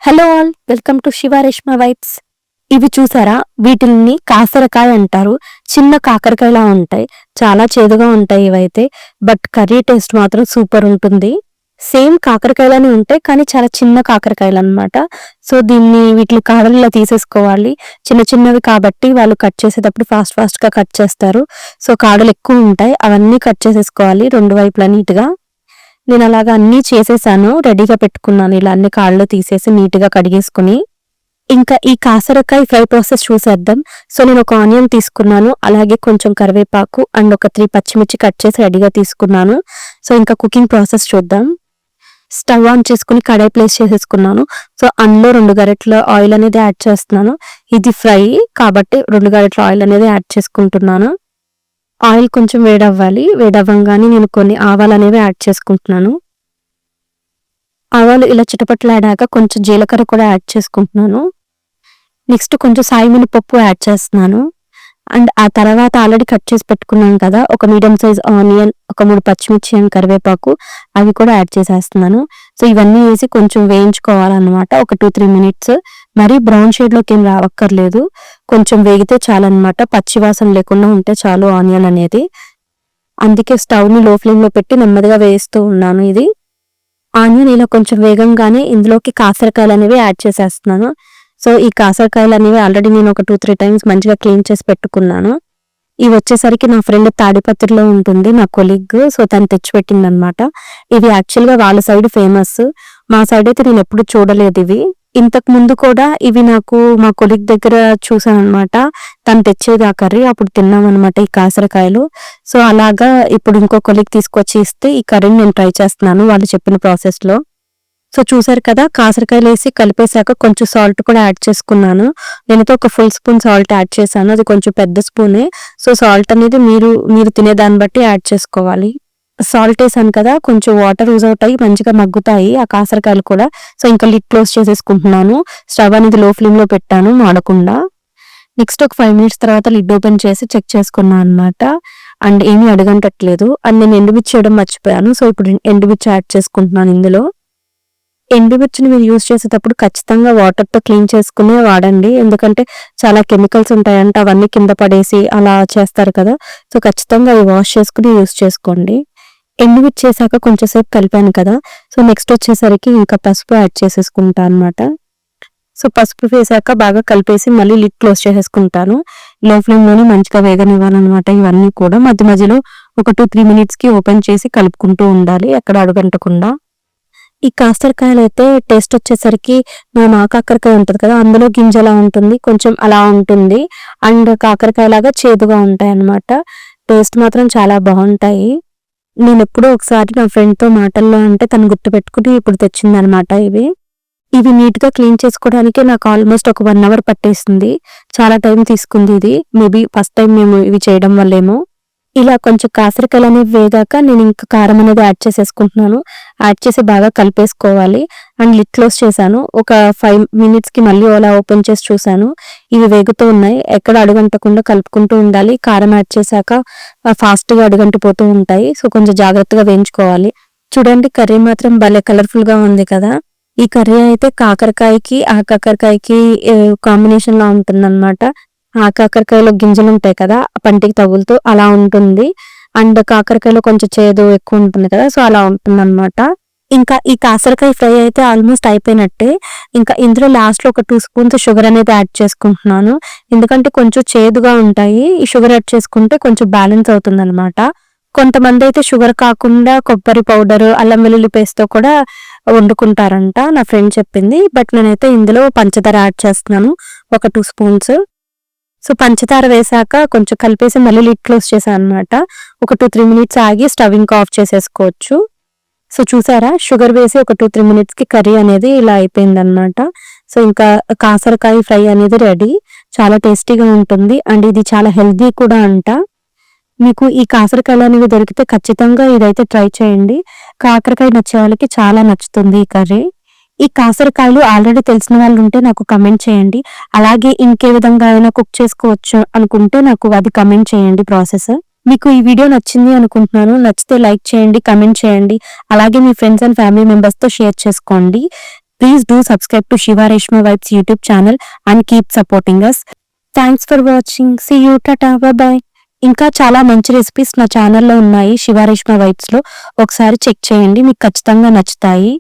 Hello all, welcome to Shiva Reshma vibes. ఇవి చూసారా, వీటిని కాకరకాయ అంటారు. చిన్న కాకరకాయలా ఉంటాయి, చాలా చేదుగా ఉంటాయి ఇవైతే. బట్ కర్రీ టేస్ట్ మాత్రం సూపర్ ఉంటుంది. సేమ్ కాకరకాయలని ఉంటాయి కానీ చాలా చిన్న కాకరకాయలు అనమాట. సో వీటిని కాడలు ఇలా తీసేసుకోవాలి. చిన్న చిన్నవి కాబట్టి వాళ్ళు కట్ చేసేటప్పుడు ఫాస్ట్ గా కట్ చేస్తారు. సో కాడలు ఎక్కువ ఉంటాయి, అవన్నీ కట్ చేసేసుకోవాలి రెండు వైపులా నీట్గా. నేను అలాగా అన్నీ చేసేసాను, రెడీగా పెట్టుకున్నాను. ఇలా అన్ని కాళ్ళు తీసేసి నీట్గా కడిగేసుకుని ఇంకా ఈ కాకరకాయ ఫ్రై ప్రాసెస్ చూసేద్దాం. సో నేను ఒక ఆనియన్ తీసుకున్నాను, అలాగే కొంచెం కరివేపాకు అండ్ ఒక 3 పచ్చిమిర్చి కట్ చేసి రెడీగా తీసుకున్నాను. సో ఇంకా కుకింగ్ ప్రాసెస్ చూద్దాం. స్టవ్ ఆన్ చేసుకుని కడాయి ప్లేస్ చేసేసుకున్నాను. సో అందులో 2 గరిటెల ఆయిల్ అనేది యాడ్ చేస్తున్నాను. ఇది ఫ్రై కాబట్టి 2 గరిటెల ఆయిల్ అనేది యాడ్ చేసుకుంటున్నాను. ఆయిల్ కొంచెం వేడవ్వాలి. వేడవ్వగానే నేను కొన్ని ఆవాలు అనేవి యాడ్ చేసుకుంటున్నాను. ఆవాలు ఇలా చిటపట్లాడాక కొంచెం జీలకర్ర కూడా యాడ్ చేసుకుంటున్నాను. నెక్స్ట్ కొంచెం సాయి మినపప్పు యాడ్ చేస్తున్నాను. అండ్ ఆ తర్వాత ఆల్రెడీ కట్ చేసి పెట్టుకున్నాను కదా, ఒక మీడియం సైజ్ ఆనియన్, ఒక 3 పచ్చిమిర్చి అండ్ కరివేపాకు, అవి కూడా యాడ్ చేసేస్తున్నాను. సో ఇవన్నీ వేసి కొంచెం వేయించుకోవాలన్నమాట, ఒక 2-3 మినిట్స్. మరీ బ్రౌన్ షేడ్లోకి ఏం రావక్కర్లేదు, కొంచెం వేగితే చాలన్నమాట. పచ్చివాసన లేకుండా ఉంటే చాలు ఆనియన్ అనేది. అందుకే స్టవ్ని లో ఫ్లేమ్లో పెట్టి నెమ్మదిగా వేస్తూ ఉన్నాను. ఇది ఆనియన్ ఇలా కొంచెం వేగంగానే ఇందులోకి కాకరకాయలు అనేవి యాడ్ చేసేస్తున్నాను. సో ఈ కాకరకాయలు అనేవి ఆల్రెడీ నేను ఒక 2-3 టైమ్స్ మంచిగా క్లీన్ చేసి పెట్టుకున్నాను. ఇవి వచ్చేసరికి నా ఫ్రెండ్ తాడిపత్రిలో ఉంటుంది, నా కొలీగ్. సో తను తెచ్చిపెట్టింది అనమాట. ఇవి యాక్చువల్గా వాళ్ళ సైడ్ ఫేమస్, మా సైడ్ అయితే నేను ఎప్పుడు చూడలేదు ఇవి. ఇంతకు ముందు కూడా ఇవి నాకు మా కొలీగ్ దగ్గర చూసాను అనమాట. తను తెచ్చేది ఆ కర్రీ, అప్పుడు తిన్నాం అనమాట ఈ కాకరకాయలు. సో అలాగా ఇప్పుడు ఇంకో కొలీగ్ తీసుకొచ్చి ఇస్తే ఈ కర్రీని నేను ట్రై చేస్తున్నాను వాళ్ళు చెప్పిన ప్రాసెస్ లో. సో చూసారు కదా, కాకరకాయలు వేసి కలిపేశాక కొంచెం సాల్ట్ కూడా యాడ్ చేసుకున్నాను. నేనైతే ఒక ఫుల్ స్పూన్ సాల్ట్ యాడ్ చేశాను, అది కొంచెం పెద్ద స్పూనే. సో సాల్ట్ అనేది మీరు తినే దాన్ని బట్టి యాడ్ చేసుకోవాలి. సాల్ట్ వేసాను కదా, కొంచెం వాటర్ యూజ్ అవుతాయి, మంచిగా మగ్గుతాయి ఆ కాకరకాయలు కూడా. సో ఇంకా లిడ్ క్లోజ్ చేసేసుకుంటున్నాను. స్టవ్ అనేది లో ఫ్లేమ్ లో పెట్టాను మాడకుండా. నెక్స్ట్ ఒక 5 మినిట్స్ తర్వాత లిడ్ ఓపెన్ చేసి చెక్ చేసుకున్నాను అనమాట. అండ్ ఏమీ అడగంటట్లేదు. అండ్ నేను ఎండుమిర్చి చేయడం మర్చిపోయాను. సో ఇప్పుడు ఎండుమిర్చి యాడ్ చేసుకుంటున్నాను ఇందులో. ఎండుమిర్చిని మీరు యూజ్ చేసేటప్పుడు ఖచ్చితంగా వాటర్తో క్లీన్ చేసుకునే వాడండి, ఎందుకంటే చాలా కెమికల్స్ ఉంటాయంట, అవన్నీ కింద పడేసి అలా చేస్తారు కదా. సో ఖచ్చితంగా అవి వాష్ చేసుకుని యూజ్ చేసుకోండి. ఎండుమిర్చి చేశాక కొంచెం సేపు కలిపాను కదా. సో నెక్స్ట్ వచ్చేసరికి ఇంకా పసుపు యాడ్ చేసేసుకుంటాను అనమాట. సో పసుపు వేసాక బాగా కలిపేసి మళ్ళీ లిడ్ క్లోజ్ చేసేసుకుంటాను. లో ఫ్లేమ్లోనే మంచిగా వేగనివ్వాలన్నమాట. ఇవన్నీ కూడా మధ్య మధ్యలో ఒక 2-3 మినిట్స్కి ఓపెన్ చేసి కలుపుకుంటూ ఉండాలి, ఎక్కడ అడుగంటకుండా. ఈ కాకరకాయలు అయితే టేస్ట్ వచ్చేసరికి మా కాకరకాయ ఉంటుంది కదా, అందులో గింజలా ఉంటుంది, కొంచెం అలా ఉంటుంది. అండ్ కాకరకాయ లాగా చేదుగా ఉంటాయి అన్నమాట. టేస్ట్ మాత్రం చాలా బాగుంటాయి. నేను ఎప్పుడో ఒకసారి నా ఫ్రెండ్తో మాటల్లో అంటే తను గుర్తుపెట్టుకుని ఇప్పుడు తెచ్చింది అనమాట. ఇవి నీట్గా క్లీన్ చేసుకోవడానికి నాకు ఆల్మోస్ట్ ఒక 1 అవర్ పట్టేసింది. చాలా టైం తీసుకుంది ఇది. మేబీ ఫస్ట్ టైం మేము ఇవి చేయడం వల్లేమో. ఇలా కొంచెం కాకరకాయలు అనేవి వేగాక నేను ఇంకా కారం అనేది యాడ్ చేసేసుకుంటున్నాను. యాడ్ చేసి బాగా కలిపేసుకోవాలి. అండ్ లిడ్ క్లోజ్ చేశాను. ఒక 5 మినిట్స్కి మళ్ళీ అలా ఓపెన్ చేసి చూశాను. ఇవి వేగుతూ ఉన్నాయి, ఎక్కడ అడుగంటకుండా కలుపుకుంటూ ఉండాలి. కారం యాడ్ చేశాక ఫాస్ట్గా అడుగంటిపోతూ ఉంటాయి. సో కొంచెం జాగ్రత్తగా వేయించుకోవాలి. చూడండి, కర్రీ మాత్రం భలే కలర్ఫుల్గా ఉంది కదా. ఈ కర్రీ అయితే కాకరకాయకి ఆ కాకరకాయకి కాంబినేషన్ లా ఉంటుంది అనమాట. ఆ కాకరకాయలో గింజలు ఉంటాయి కదా, పంటికి తగులుతూ అలా ఉంటుంది. అండ్ కాకరకాయలో కొంచెం చేదు ఎక్కువ ఉంటుంది కదా, సో అలా ఉంటుంది అనమాట. ఇంకా ఈ కాకరకాయ ఫ్రై అయితే ఆల్మోస్ట్ అయిపోయినట్టే. ఇంకా ఇందులో లాస్ట్ లో ఒక 2 స్పూన్స్ షుగర్ అనేది యాడ్ చేసుకుంటున్నాను, ఎందుకంటే కొంచెం చేదుగా ఉంటాయి. ఈ షుగర్ యాడ్ చేసుకుంటే కొంచెం బ్యాలెన్స్ అవుతుంది అనమాట. కొంతమంది అయితే షుగర్ కాకుండా కొబ్బరి పౌడర్, అల్లం వెల్లుల్లి పేస్ట్తో కూడా వండుకుంటారంట, నా ఫ్రెండ్ చెప్పింది. బట్ నేనైతే ఇందులో పంచదార యాడ్ చేస్తున్నాను, ఒక 2 స్పూన్స్. సో పంచదార వేసాక కొంచెం కలిపేసి మళ్ళీ లిడ్ క్లోజ్ చేశాను అనమాట. ఒక 2-3 మినిట్స్ ఆగి స్టవ్ ఇంకా ఆఫ్ చేసేసుకోవచ్చు. సో చూసారా, షుగర్ వేసి ఒక 2-3 మినిట్స్కి కర్రీ అనేది ఇలా అయిపోయింది అనమాట. సో ఇంకా కాకరకాయ ఫ్రై అనేది రెడీ. చాలా టేస్టీగా ఉంటుంది అండ్ ఇది చాలా హెల్దీ కూడా అంట. మీకు ఈ కాకరకాయలు అనేవి దొరికితే ఖచ్చితంగా ఇదైతే ట్రై చేయండి. కాకరకాయ నచ్చే వాళ్ళకి చాలా నచ్చుతుంది ఈ కర్రీ. ఈ కాకరకాయలు ఆల్రెడీ తెలిసిన వాళ్ళు ఉంటే నాకు కమెంట్ చేయండి. అలాగే ఇంకే విధంగా అయినా కుక్ చేసుకోవచ్చు అనుకుంటే నాకు అది కమెంట్ చేయండి ప్రాసెస్. మీకు ఈ వీడియో నచ్చింది అనుకుంటున్నాను. నచ్చితే లైక్ చేయండి, కమెంట్ చేయండి. అలాగే మీ ఫ్రెండ్స్ అండ్ ఫ్యామిలీ మెంబర్స్తో షేర్ చేసుకోండి. Please do subscribe to Shiva Reshma vibes YouTube channel and keep supporting us. Thanks for watching. See you. టాటా. బాయ్. ఇంకా చాలా మంచి రెసిపీస్ నా ఛానల్లో ఉన్నాయి శివ రేష్మ వైబ్స్ లో. ఒకసారి చెక్ చేయండి, మీకు ఖచ్చితంగా నచ్చుతాయి.